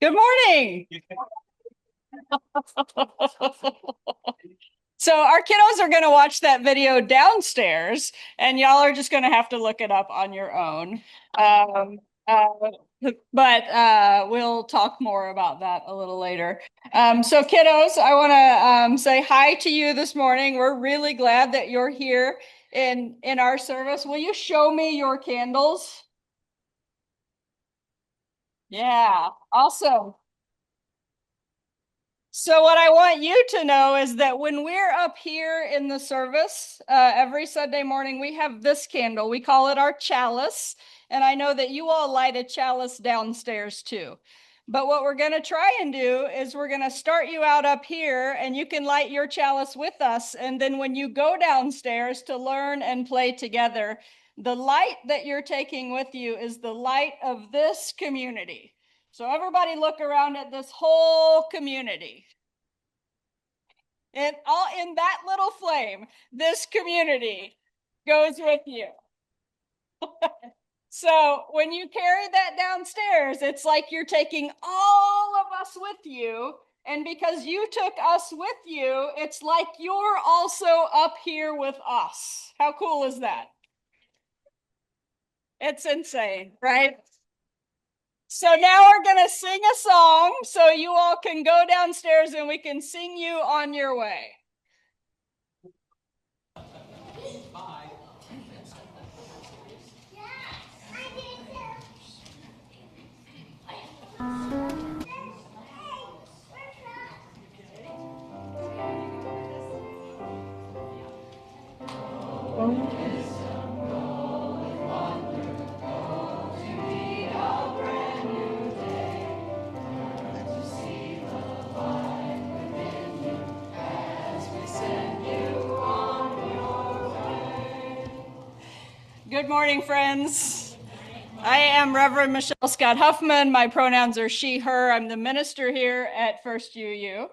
Good morning. So our kiddos are going to watch that video downstairs, and y'all are just going to have to look it up on your own. Um, uh, but we'll talk more about that a little later. So kiddos, I want to say hi to you this morning. We're really glad that you're here in our service. Will you show me your candles? Yeah, awesome. So, what I want you to know is that when we're up here in the service every Sunday morning, we have this candle. We call it our chalice. And I know that you all light a chalice downstairs too. But what we're going to try and do is we're going to start you out up here, and you can light your chalice with us. And then when you go downstairs to learn and play together, the light that you're taking with you is the light of this community. So everybody look around at this whole community. And all in that little flame, this community goes with you. So when you carry that downstairs, it's like you're taking all of us with you. And because you took us with you, it's like you're also up here with us. How cool is that? It's insane, right? So now we're going to sing a song so you all can go downstairs and we can sing you on your way. Good morning, friends. I am Reverend Michelle Scott Huffman. My pronouns are she, her. I'm the minister here at First UU.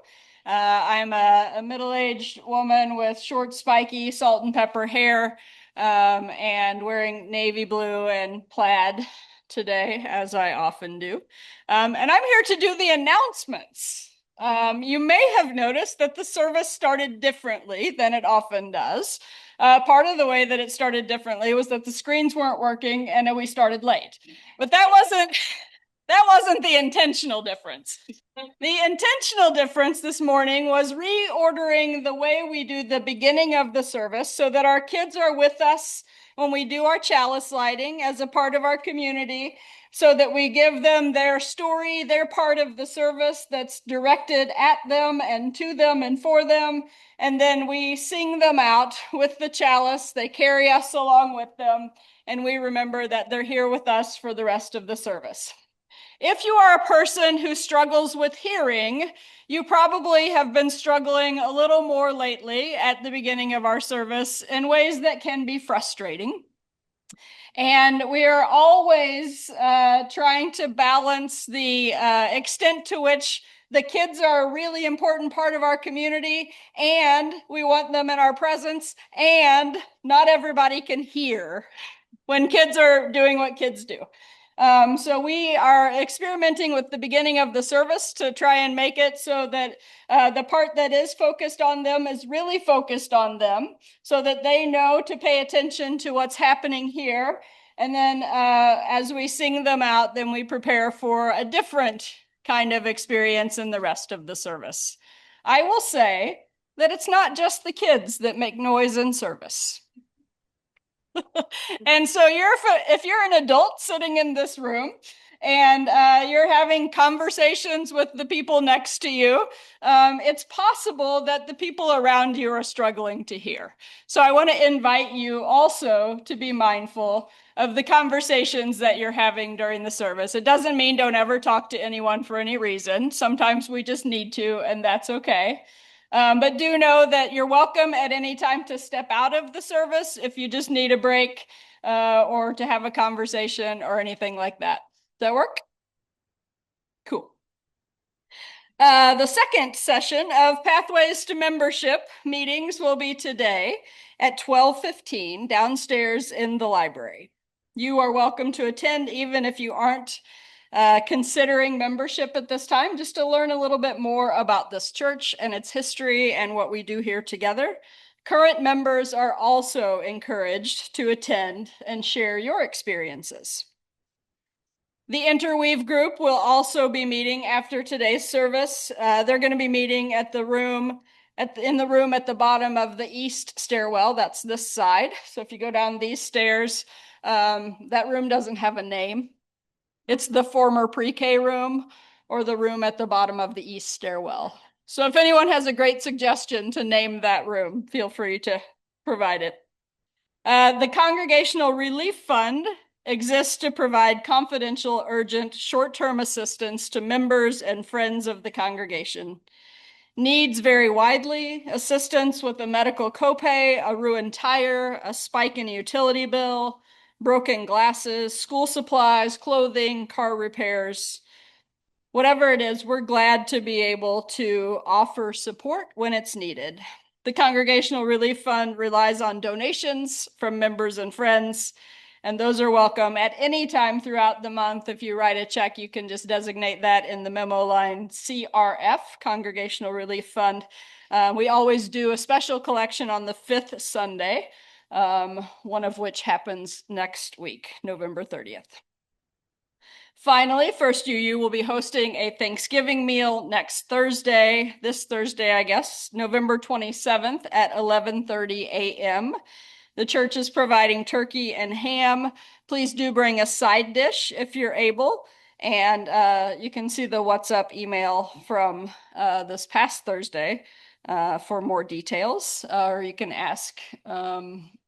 I'm a middle-aged woman with short, spiky, salt and pepper hair, and wearing navy blue and plaid today, as I often do. And I'm here to do the announcements. You may have noticed that the service started differently than it often does. Part of the way that it started differently was that the screens weren't working and we started late. But that wasn't the intentional difference. The intentional difference this morning was reordering the way we do the beginning of the service so that our kids are with us when we do our chalice lighting as a part of our community, so that we give them their story, their part of the service that's directed at them and to them and for them. And then we sing them out with the chalice. They carry us along with them, and we remember that they're here with us for the rest of the service. If you are a person who struggles with hearing, you probably have been struggling a little more lately at the beginning of our service in ways that can be frustrating. And we are always trying to balance the extent to which the kids are a really important part of our community, and we want them in our presence, and not everybody can hear when kids are doing what kids do. So we are experimenting with the beginning of the service to try and make it so that the part that is focused on them is really focused on them, so that they know to pay attention to what's happening here. And then as we sing them out, then we prepare for a different kind of experience in the rest of the service. I will say that it's not just the kids that make noise in service. And so if you're an adult sitting in this room and you're having conversations with the people next to you, it's possible that the people around you are struggling to hear. So I want to invite you also to be mindful of the conversations that you're having during the service. It doesn't mean don't ever talk to anyone for any reason. Sometimes we just need to, and that's okay. But do know that you're welcome at any time to step out of the service if you just need a break or to have a conversation or anything like that. Does that work? Cool. The second session of Pathways to Membership meetings will be today at 12:15 downstairs in the library. You are welcome to attend even if you aren't considering membership at this time, just to learn a little bit more about this church and its history and what we do here together. Current members are also encouraged to attend and share your experiences. The Interweave group will also be meeting after today's service. They're going to be meeting in the room at the bottom of the east stairwell. That's this side. So if you go down these stairs, that room doesn't have a name. It's the former pre-K room or the room at the bottom of the east stairwell. So if anyone has a great suggestion to name that room, feel free to provide it. The Congregational Relief Fund exists to provide confidential, urgent, short-term assistance to members and friends of the congregation. Needs vary widely: assistance with a medical copay, a ruined tire, a spike in a utility bill, broken glasses, school supplies, clothing, car repairs. Whatever it is, we're glad to be able to offer support when it's needed. The Congregational Relief Fund relies on donations from members and friends, and those are welcome at any time throughout the month. If you write a check, you can just designate that in the memo line CRF, Congregational Relief Fund. We always do a special collection on the 5th Sunday, one of which happens next week, November 30th. Finally, First UU will be hosting a Thanksgiving meal next Thursday, this Thursday, I guess, November 27th at 11:30 a.m. The church is providing turkey and ham. Please do bring a side dish if you're able. And you can see the What's Up email from this past Thursday for more details. Or you can ask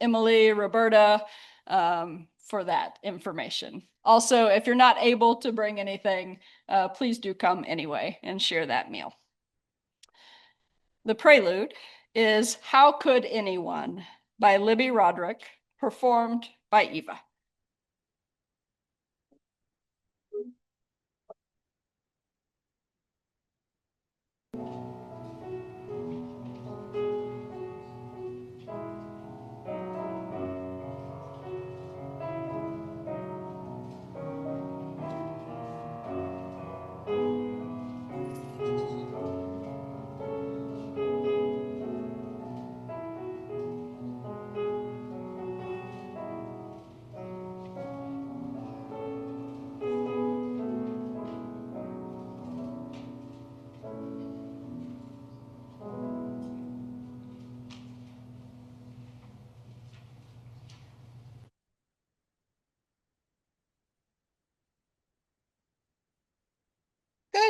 Emily, Roberta for that information. Also, if you're not able to bring anything, please do come anyway and share that meal. The prelude is How Could Anyone by Libby Roderick, performed by Eva.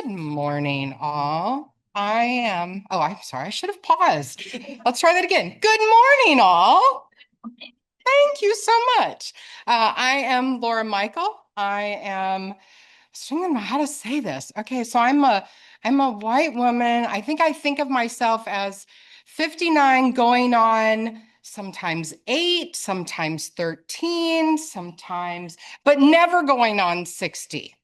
Good morning, all. I'm sorry, I should have paused. Let's try that again. Good morning, all. Thank you so much. I am Laura Michael. I don't know how to say this. Okay, so I'm a white woman. I think of myself as 59 going on sometimes 8, sometimes 13, but never going on 60.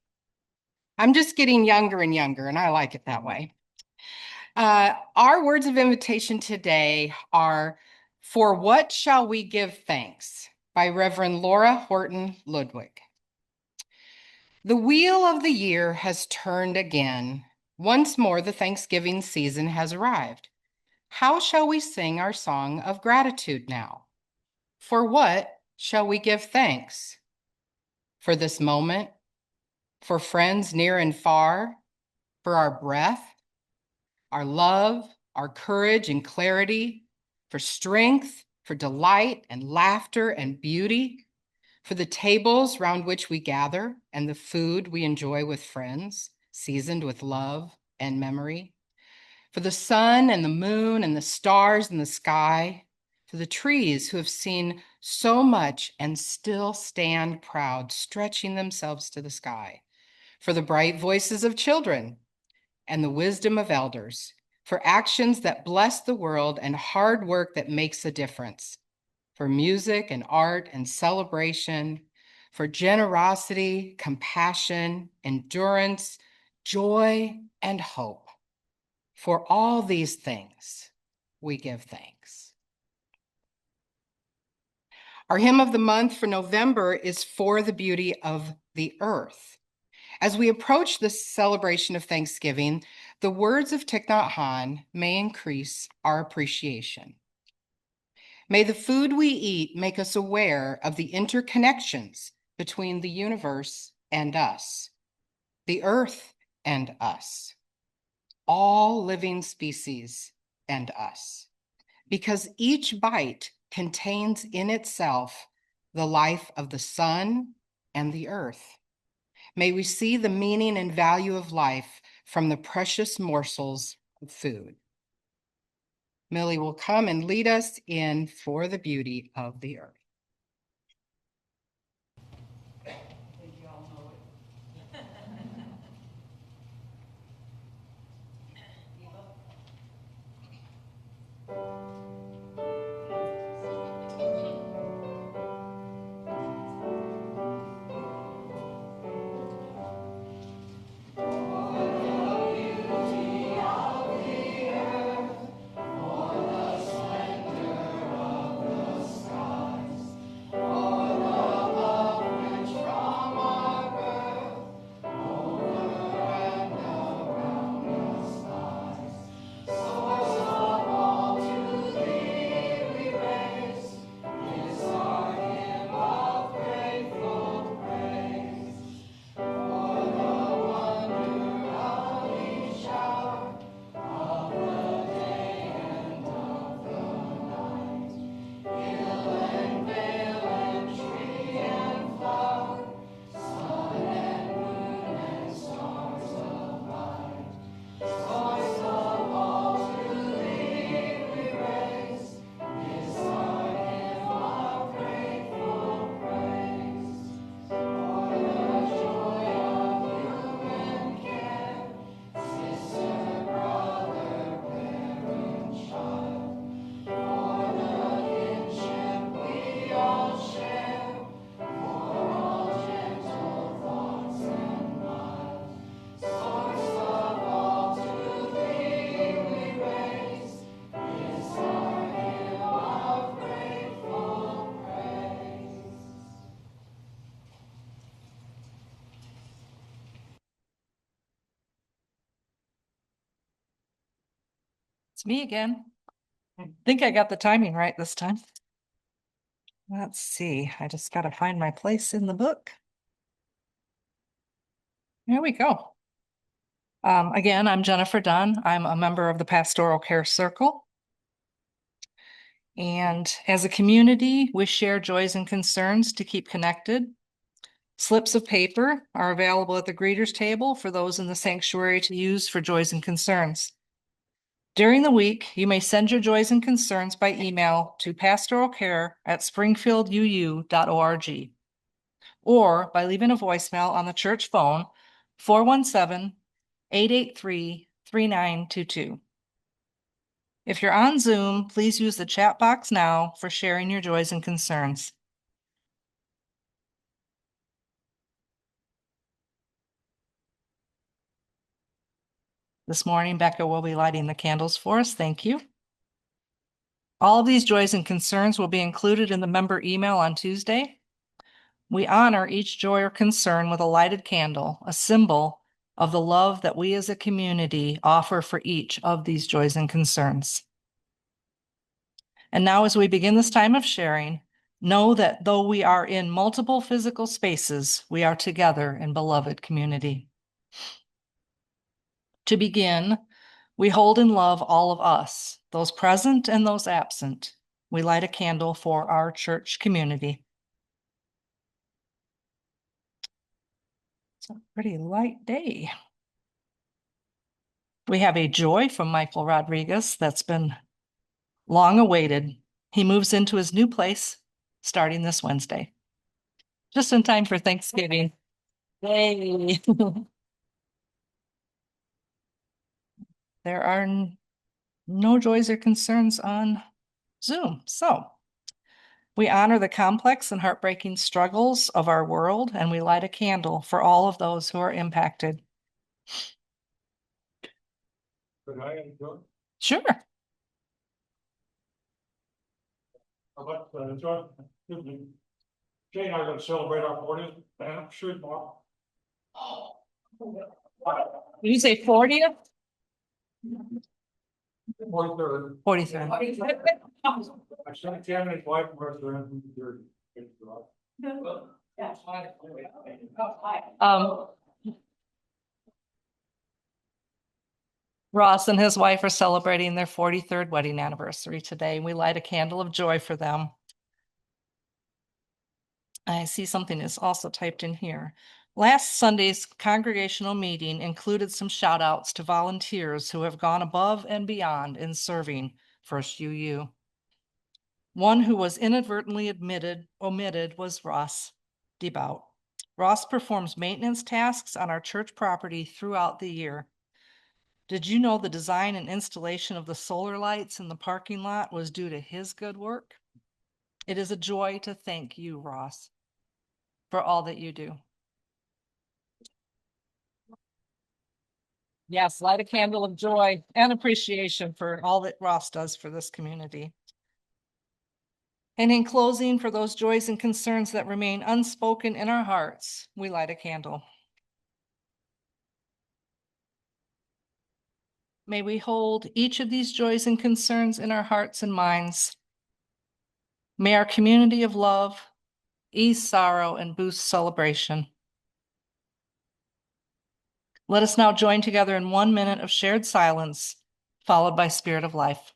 I'm just getting younger and younger, and I like it that way. Our words of invitation today are For What Shall We Give Thanks by Reverend Laura Horton Ludwig. The wheel of the year has turned again. Once more, the Thanksgiving season has arrived. How shall we sing our song of gratitude now? For what shall we give thanks? For this moment, for friends near and far, for our breath, our love, our courage and clarity, for strength, for delight and laughter and beauty, for the tables round which we gather and the food we enjoy with friends, seasoned with love and memory, for the sun and the moon and the stars in the sky, for the trees who have seen so much and still stand proud, stretching themselves to the sky, for the bright voices of children and the wisdom of elders, for actions that bless the world and hard work that makes a difference, for music and art and celebration, for generosity, compassion, endurance, joy, and hope. For all these things, we give thanks. Our hymn of the month for November is For the Beauty of the Earth. As we approach this celebration of Thanksgiving, the words of Thich Nhat Hanh may increase our appreciation. May the food we eat make us aware of the interconnections between the universe and us, the earth and us, all living species and us, because each bite contains in itself the life of the sun and the earth. May we see the meaning and value of life from the precious morsels of food. Millie will come and lead us in For the Beauty of the Earth. It's me again. I think I got the timing right this time. Let's see. I just got to find my place in the book. There we go. Again, I'm Jennifer Dunn. I'm a member of the Pastoral Care Circle. And as a community, we share joys and concerns to keep connected. Slips of paper are available at the greeters table for those in the sanctuary to use for joys and concerns. During the week, you may send your joys and concerns by email to pastoralcare@springfielduu.org or by leaving a voicemail on the church phone 417-883-3922. If you're on Zoom, please use the chat box now for sharing your joys and concerns. This morning, Becca will be lighting the candles for us. Thank you. All of these joys and concerns will be included in the member email on Tuesday. We honor each joy or concern with a lighted candle, a symbol of the love that we as a community offer for each of these joys and concerns. And now, as we begin this time of sharing, know that though we are in multiple physical spaces, we are together in beloved community. To begin, we hold in love all of us, those present and those absent. We light a candle for our church community. It's a pretty light day. We have a joy from Michael Rodriguez that's been long awaited. He moves into his new place starting this Wednesday. Just in time for Thanksgiving. Yay. There are no joys or concerns on Zoom. So we honor the complex and heartbreaking struggles of our world, and we light a candle for all of those who are impacted. Could I enjoy? Sure. But John, excuse me. Jay and I are going to celebrate our 40th anniversary tomorrow. Did you say 40th? 43rd. 43rd. My son Ken and his wife were there. Um, Ross and his wife are celebrating their 43rd wedding anniversary today. We light a candle of joy for them. I see something is also typed in here. Last Sunday's congregational meeting included some shout outs to volunteers who have gone above and beyond in serving First UU. One who was inadvertently omitted was Ross DeBout. Ross performs maintenance tasks on our church property throughout the year. Did you know the design and installation of the solar lights in the parking lot was due to his good work? It is a joy to thank you, Ross, for all that you do. Yes, light a candle of joy and appreciation for all that Ross does for this community. And in closing, for those joys and concerns that remain unspoken in our hearts, we light a candle. May we hold each of these joys and concerns in our hearts and minds. May our community of love ease sorrow and boost celebration. Let us now join together in 1 minute of shared silence, followed by Spirit of Life.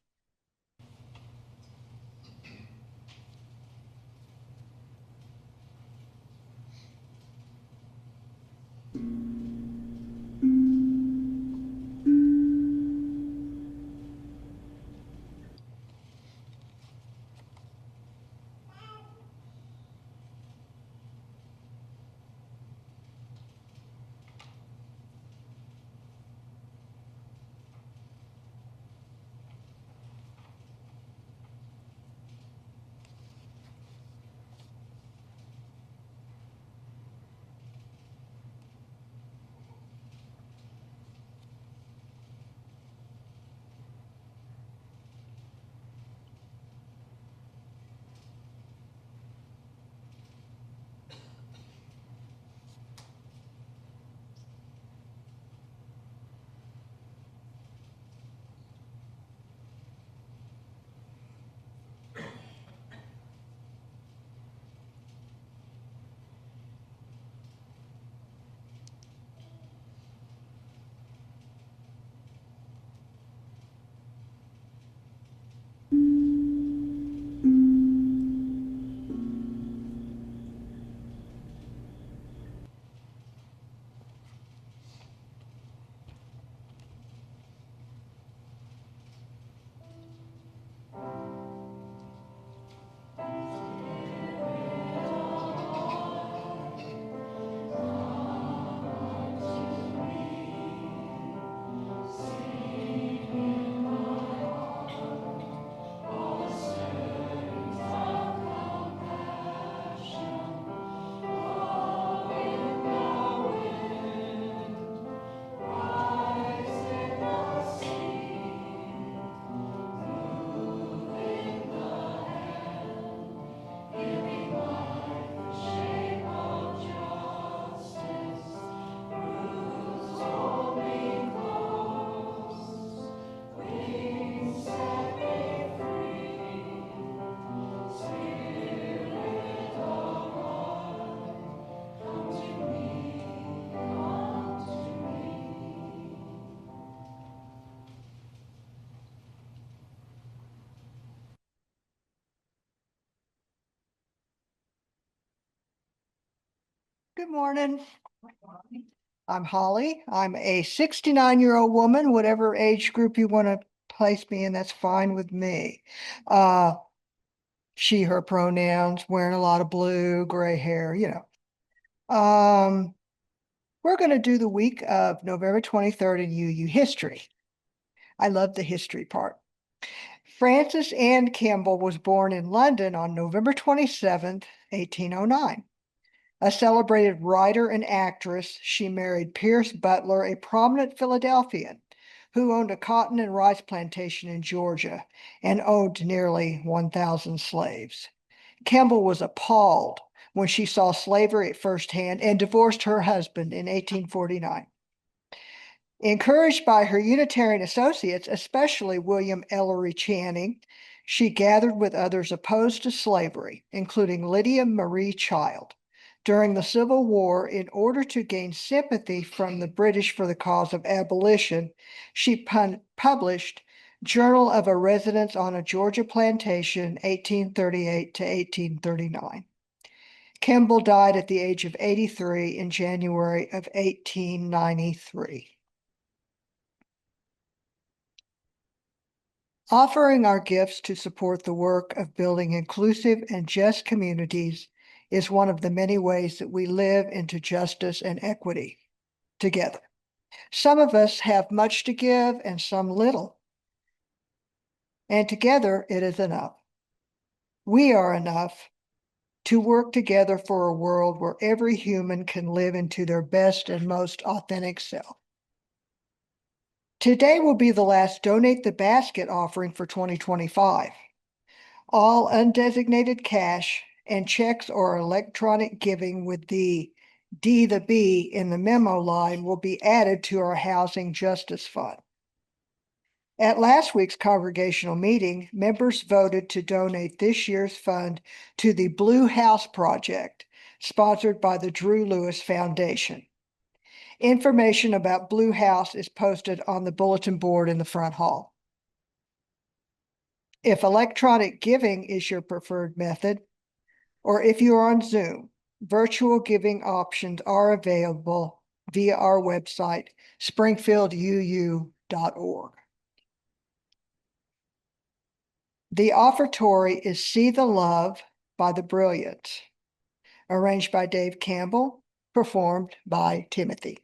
Good morning. I'm Holly. I'm a 69-year-old woman, whatever age group you want to place me in, that's fine with me. She, her pronouns, wearing a lot of blue, gray hair, you know. We're going to do the week of November 23rd in UU history. I love the history part. Frances Anne Campbell was born in London on November 27th, 1809. A celebrated writer and actress, she married Pierce Butler, a prominent Philadelphian who owned a cotton and rice plantation in Georgia and owned nearly 1,000 slaves. Campbell was appalled when she saw slavery at firsthand and divorced her husband in 1849. Encouraged by her Unitarian associates, especially William Ellery Channing, she gathered with others opposed to slavery, including Lydia Marie Child, during the Civil War. In order to gain sympathy from the British for the cause of abolition, she published Journal of a Residence on a Georgia Plantation, 1838 to 1839. Kimball died at the age of 83 in January of 1893. Offering our gifts to support the work of building inclusive and just communities is one of the many ways that we live into justice and equity together. Some of us have much to give and some little, and together it is enough. We are enough to work together for a world where every human can live into their best and most authentic self. Today will be the last Donate the Basket offering for 2025. All undesignated cash and checks or electronic giving with the B in the memo line will be added to our Housing Justice Fund. At last week's congregational meeting, members voted to donate this year's fund to the Blue House Project, sponsored by the Drew Lewis Foundation. Information about Blue House is posted on the bulletin board in the front hall. If electronic giving is your preferred method, or if you are on Zoom, virtual giving options are available via our website, springfielduu.org. The offertory is See the Love by the Brilliants, arranged by Dave Campbell, performed by Timothy.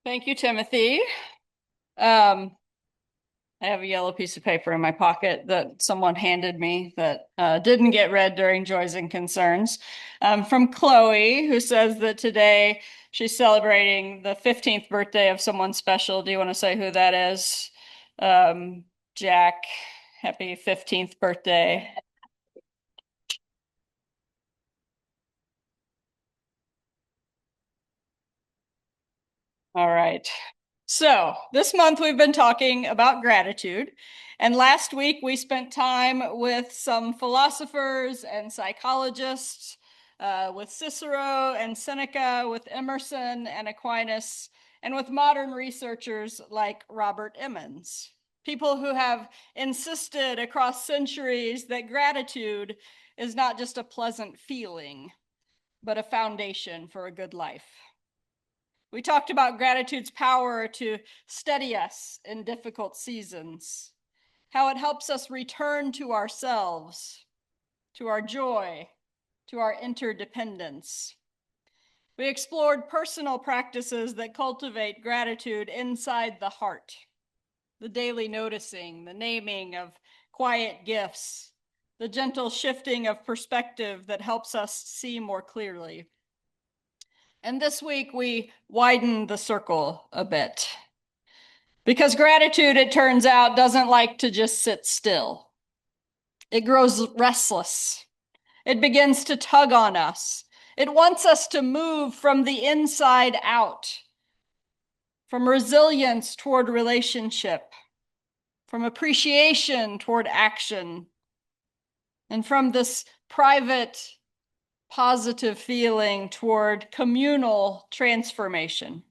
Thank you, Timothy. I have a yellow piece of paper in my pocket that someone handed me that didn't get read during Joys and Concerns, from Chloe, who says that today she's celebrating the 15th birthday of someone special. Do you want to say who that is? Jack, happy 15th birthday. All right. So this month we've been talking about gratitude. And last week we spent time with some philosophers and psychologists, with Cicero and Seneca, with Emerson and Aquinas, and with modern researchers like Robert Emmons. People who have insisted across centuries that gratitude is not just a pleasant feeling, but a foundation for a good life. We talked about gratitude's power to steady us in difficult seasons, how it helps us return to ourselves, to our joy, to our interdependence. We explored personal practices that cultivate gratitude inside the heart, the daily noticing, the naming of quiet gifts, the gentle shifting of perspective that helps us see more clearly. And this week we widened the circle a bit. Because gratitude, it turns out, doesn't like to just sit still. It grows restless. It begins to tug on us. It wants us to move from the inside out, from resilience toward relationship, from appreciation toward action, and from this private, positive feeling toward communal transformation.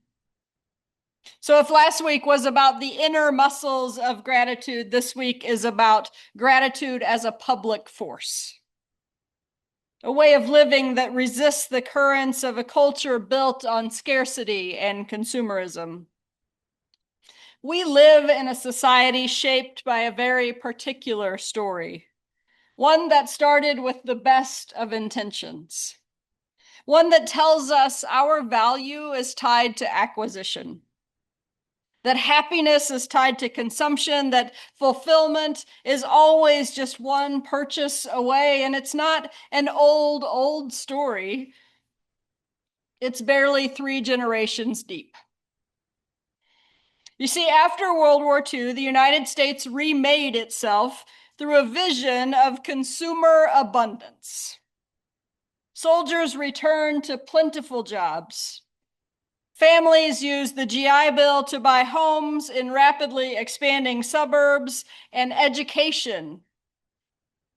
So if last week was about the inner muscles of gratitude, this week is about gratitude as a public force, a way of living that resists the currents of a culture built on scarcity and consumerism. We live in a society shaped by a very particular story, one that started with the best of intentions, one that tells us our value is tied to acquisition, that happiness is tied to consumption, that fulfillment is always just one purchase away. And it's not an old story. It's barely 3 generations deep. You see, after World War II, the United States remade itself through a vision of consumer abundance. Soldiers returned to plentiful jobs. Families used the GI Bill to buy homes in rapidly expanding suburbs and education.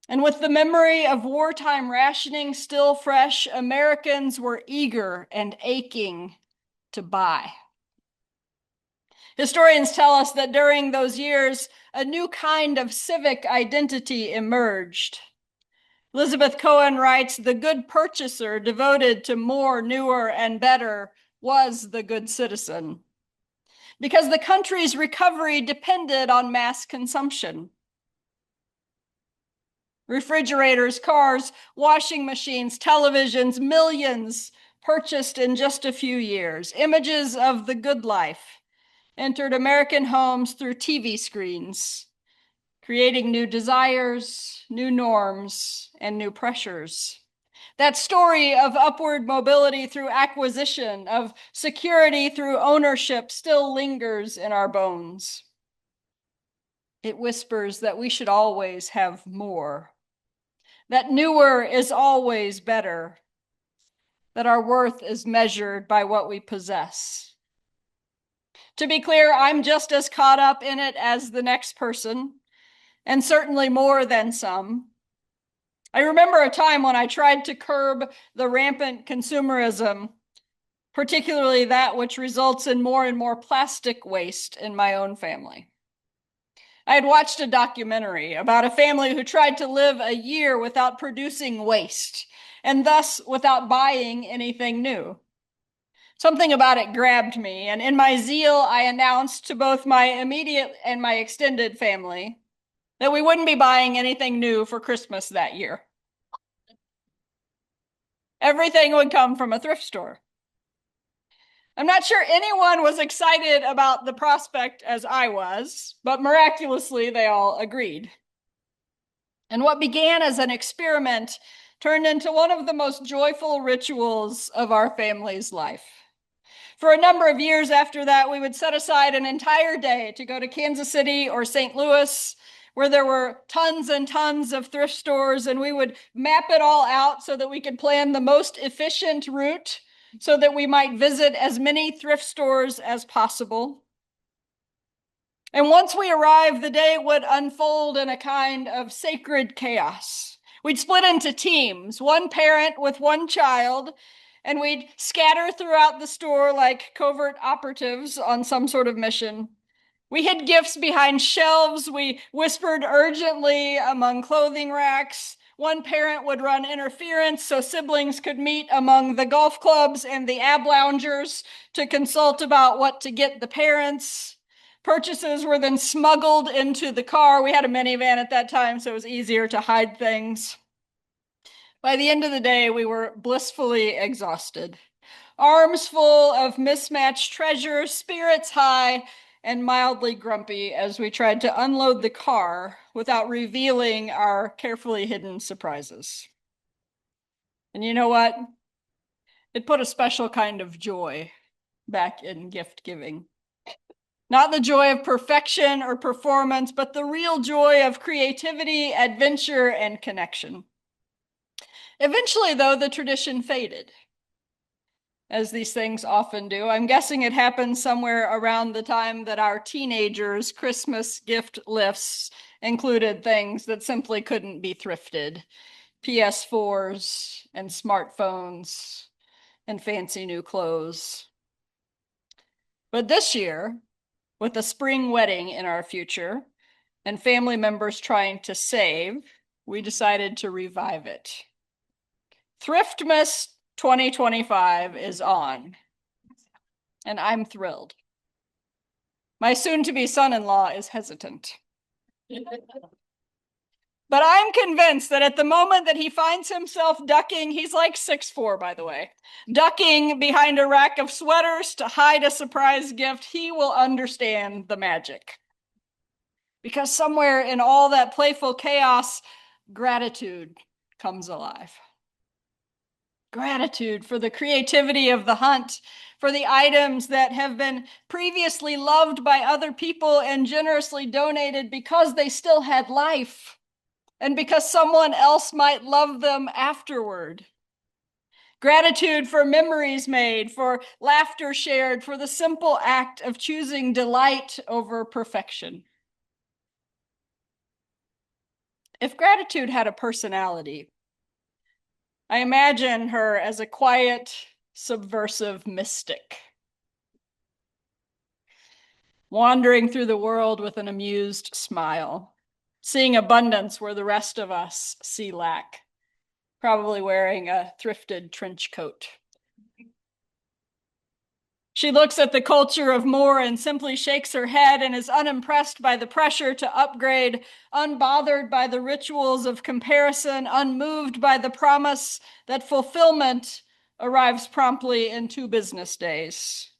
And with the memory of wartime rationing still fresh, Americans were eager and aching to buy. Historians tell us that during those years, a new kind of civic identity emerged. Elizabeth Cohen writes, "The good purchaser devoted to more, newer, and better was the good citizen," because the country's recovery depended on mass consumption. Refrigerators, cars, washing machines, televisions, millions purchased in just a few years. Images of the good life entered American homes through TV screens, creating new desires, new norms, and new pressures. That story of upward mobility through acquisition, of security through ownership, still lingers in our bones. It whispers that we should always have more, that newer is always better, that our worth is measured by what we possess. To be clear, I'm just as caught up in it as the next person, and certainly more than some. I remember a time when I tried to curb the rampant consumerism, particularly that which results in more and more plastic waste in my own family. I had watched a documentary about a family who tried to live a year without producing waste, and thus without buying anything new. Something about it grabbed me, and in my zeal, I announced to both my immediate and my extended family that we wouldn't be buying anything new for Christmas that year. Everything would come from a thrift store. I'm not sure anyone was excited about the prospect as I was, but miraculously they all agreed. And what began as an experiment turned into one of the most joyful rituals of our family's life. For a number of years after that, we would set aside an entire day to go to Kansas City or St. Louis, where there were tons and tons of thrift stores, and we would map it all out so that we could plan the most efficient route so that we might visit as many thrift stores as possible. And once we arrived, the day would unfold in a kind of sacred chaos. We'd split into teams, one parent with one child, and we'd scatter throughout the store like covert operatives on some sort of mission. We hid gifts behind shelves. We whispered urgently among clothing racks. One parent would run interference so siblings could meet among the golf clubs and the ab loungers to consult about what to get the parents. Purchases were then smuggled into the car. We had a minivan at that time, so it was easier to hide things. By the end of the day, we were blissfully exhausted, arms full of mismatched treasure, spirits high, and mildly grumpy as we tried to unload the car without revealing our carefully hidden surprises. And you know what? It put a special kind of joy back in gift giving. Not the joy of perfection or performance, but the real joy of creativity, adventure, and connection. Eventually, though, the tradition faded, as these things often do. I'm guessing it happened somewhere around the time that our teenagers' Christmas gift lists included things that simply couldn't be thrifted: PS4s and smartphones and fancy new clothes. But this year, with a spring wedding in our future and family members trying to save, we decided to revive it. Thriftmas 2025 is on, and I'm thrilled. My soon-to-be son-in-law is hesitant. But I'm convinced that at the moment that he finds himself ducking, he's like 6'4", by the way, ducking behind a rack of sweaters to hide a surprise gift, he will understand the magic. Because somewhere in all that playful chaos, gratitude comes alive. Gratitude for the creativity of the hunt, for the items that have been previously loved by other people and generously donated because they still had life and because someone else might love them afterward. Gratitude for memories made, for laughter shared, for the simple act of choosing delight over perfection. If gratitude had a personality, I imagine her as a quiet, subversive mystic, wandering through the world with an amused smile, seeing abundance where the rest of us see lack, probably wearing a thrifted trench coat. She looks at the culture of more and simply shakes her head and is unimpressed by the pressure to upgrade, unbothered by the rituals of comparison, unmoved by the promise that fulfillment arrives promptly in 2 business days.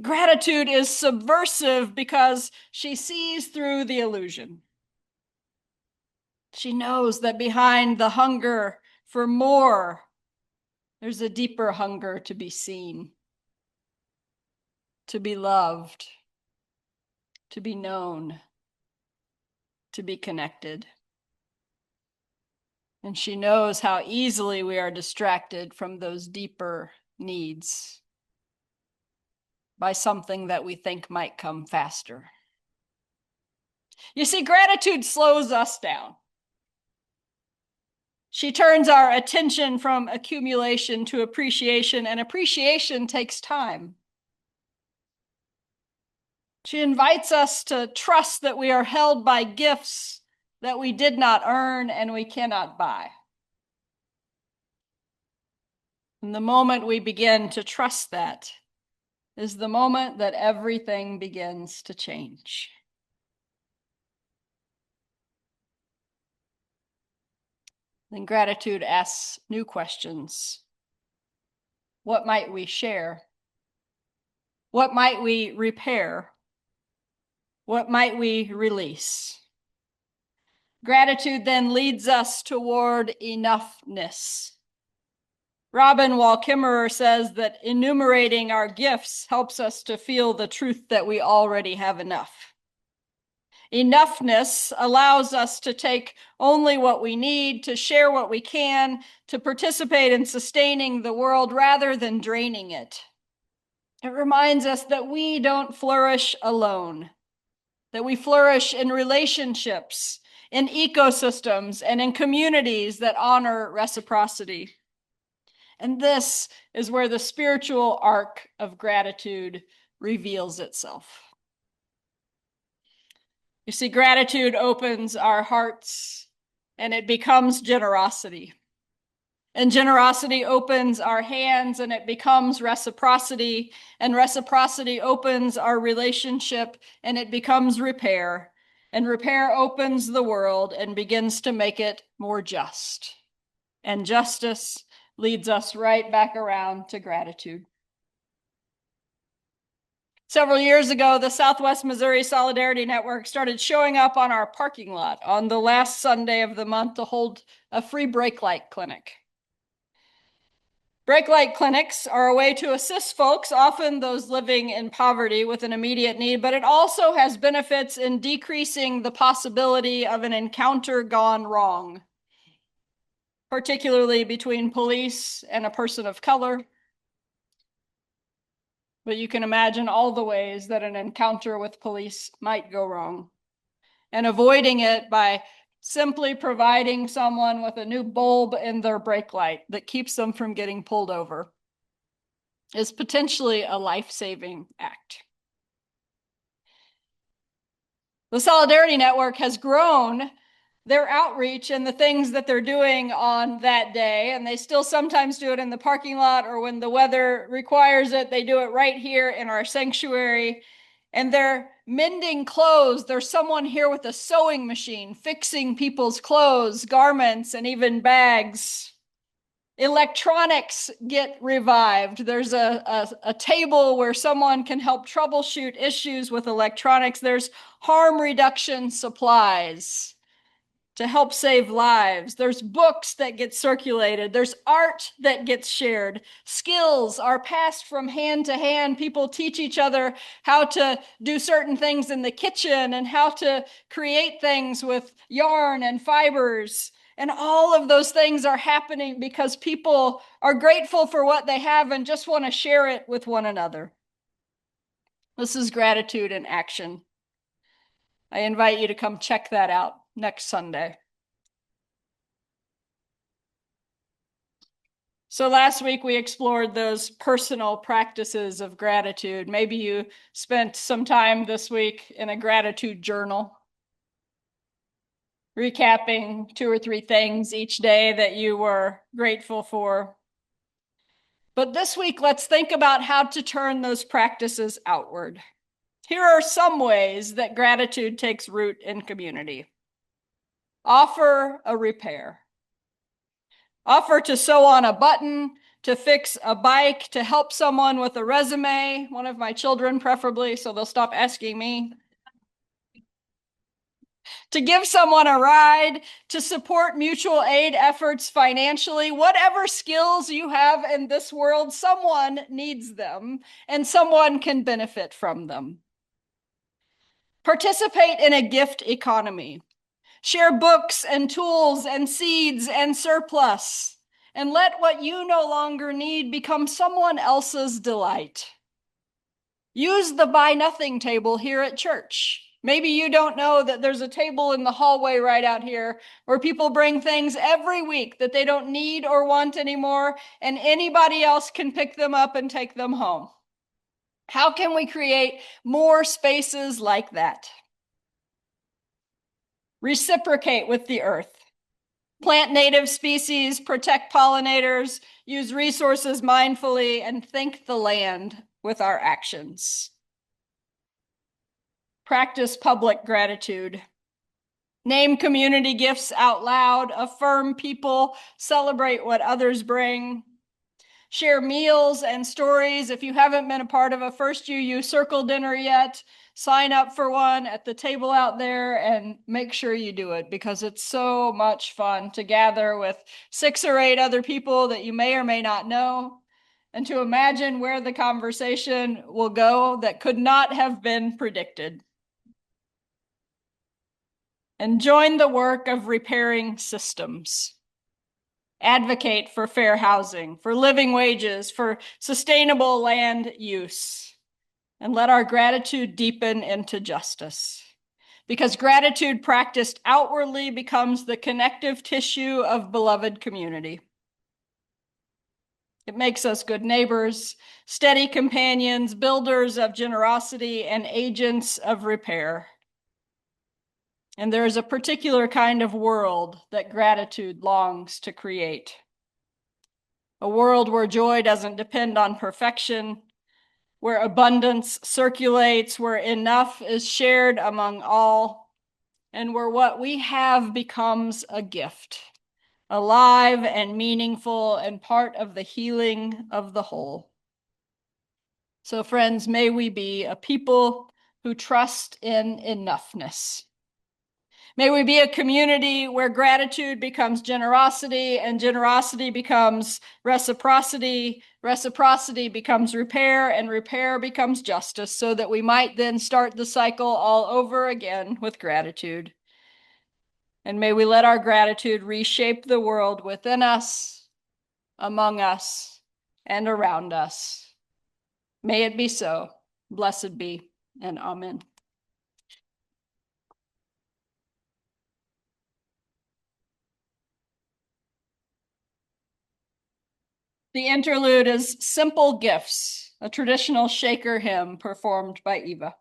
Gratitude is subversive because she sees through the illusion. She knows that behind the hunger for more, there's a deeper hunger to be seen, to be loved, to be known, to be connected. And she knows how easily we are distracted from those deeper needs by something that we think might come faster. You see, gratitude slows us down. She turns our attention from accumulation to appreciation, and appreciation takes time. She invites us to trust that we are held by gifts that we did not earn and we cannot buy. And the moment we begin to trust that is the moment that everything begins to change. Then gratitude asks new questions. What might we share? What might we repair? What might we release? Gratitude then leads us toward enoughness. Robin Wall Kimmerer says that enumerating our gifts helps us to feel the truth that we already have enough. Enoughness allows us to take only what we need, to share what we can, to participate in sustaining the world rather than draining it. It reminds us that we don't flourish alone, that we flourish in relationships, in ecosystems, and in communities that honor reciprocity. And this is where the spiritual arc of gratitude reveals itself. You see, gratitude opens our hearts and it becomes generosity. And generosity opens our hands and it becomes reciprocity. And reciprocity opens our relationship and it becomes repair. And repair opens the world and begins to make it more just. And justice leads us right back around to gratitude. Several years ago, the Southwest Missouri Solidarity Network started showing up on our parking lot on the last Sunday of the month to hold a free brake light clinic. Brake light clinics are a way to assist folks, often those living in poverty with an immediate need, but it also has benefits in decreasing the possibility of an encounter gone wrong, particularly between police and a person of color. But you can imagine all the ways that an encounter with police might go wrong. And avoiding it by simply providing someone with a new bulb in their brake light that keeps them from getting pulled over is potentially a life-saving act. The Solidarity Network has grown their outreach and the things that they're doing on that day, and they still sometimes do it in the parking lot, or when the weather requires it, they do it right here in our sanctuary. And they're mending clothes. There's someone here with a sewing machine fixing people's clothes, garments, and even bags. Electronics get revived. There's a table where someone can help troubleshoot issues with electronics. There's harm reduction supplies to help save lives. There's books that get circulated. There's art that gets shared. Skills are passed from hand to hand. People teach each other how to do certain things in the kitchen and how to create things with yarn and fibers. And all of those things are happening because people are grateful for what they have and just want to share it with one another. This is gratitude in action. I invite you to come check that out next Sunday. So last week we explored those personal practices of gratitude. Maybe you spent some time this week in a gratitude journal, recapping 2 or 3 things each day that you were grateful for. But this week, let's think about how to turn those practices outward. Here are some ways that gratitude takes root in community. Offer a repair. Offer to sew on a button, to fix a bike, to help someone with a resume, one of my children preferably, so they'll stop asking me. To give someone a ride, to support mutual aid efforts financially. Whatever skills you have in this world, someone needs them and someone can benefit from them. Participate in a gift economy. Share books and tools and seeds and surplus, and let what you no longer need become someone else's delight. Use the buy nothing table here at church. Maybe you don't know that there's a table in the hallway right out here where people bring things every week that they don't need or want anymore, and anybody else can pick them up and take them home. How can we create more spaces like that? Reciprocate with the earth. Plant native species, protect pollinators, use resources mindfully, and thank the land with our actions. Practice public gratitude. Name community gifts out loud, affirm people, celebrate what others bring. share meals and stories. If you haven't been a part of a First UU Circle dinner yet, sign up for one at the table out there and make sure you do it, because it's so much fun to gather with 6 or 8 other people that you may or may not know, and to imagine where the conversation will go that could not have been predicted. And join the work of repairing systems. Advocate for fair housing, for living wages, for sustainable land use, and let our gratitude deepen into justice. Because gratitude practiced outwardly becomes the connective tissue of beloved community. It makes us good neighbors, steady companions, builders of generosity, and agents of repair. And there is a particular kind of world that gratitude longs to create. A world where joy doesn't depend on perfection, where abundance circulates, where enough is shared among all, and where what we have becomes a gift, alive and meaningful and part of the healing of the whole. So, friends, may we be a people who trust in enoughness. May we be a community where gratitude becomes generosity, and generosity becomes reciprocity, reciprocity becomes repair, and repair becomes justice, so that we might then start the cycle all over again with gratitude. And may we let our gratitude reshape the world within us, among us, and around us. May it be so. Blessed be, and amen. The interlude is Simple Gifts, a traditional Shaker hymn performed by Eva.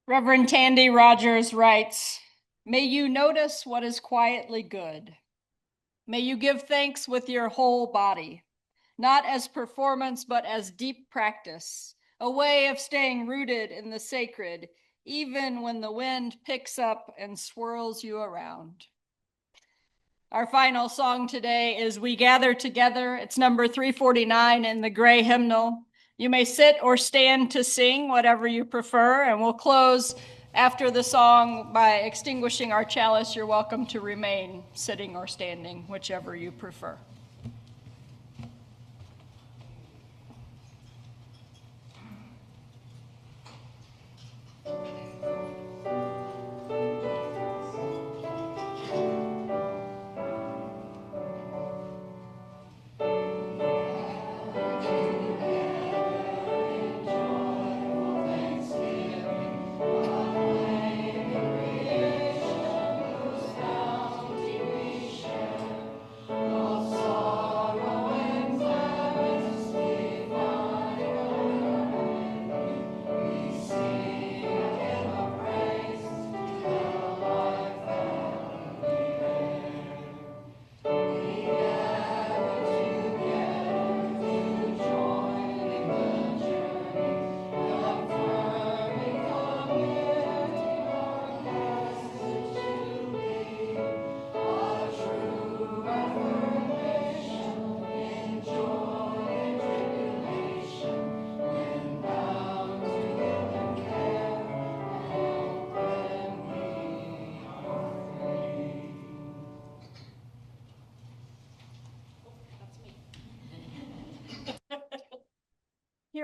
Reverend Tandy Rogers writes, "May you notice what is quietly good. May you give thanks with your whole body, not as performance, but as deep practice, a way of staying rooted in the sacred, even when the wind picks up and swirls you around." Our final song today is We Gather Together. It's number 349 in the gray hymnal. You may sit or stand to sing, whatever you prefer, and we'll close after the song by extinguishing our chalice. You're welcome to remain sitting or standing, whichever you prefer.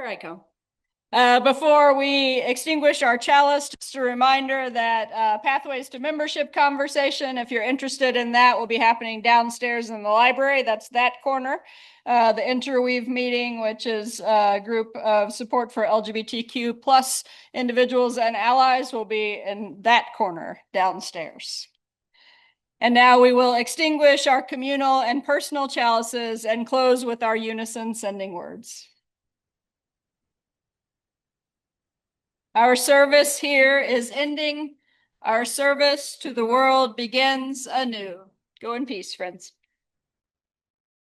Here I come. Before we extinguish our chalice, just a reminder that Pathways to Membership conversation, if you're interested in that, will be happening downstairs in the library. That's that corner. The Interweave meeting, which is a group of support for LGBTQ plus individuals and allies, will be in that corner downstairs. And now we will extinguish our communal and personal chalices and close with our unison sending words. Our service here is ending. Our service to the world begins anew. Go in peace, friends.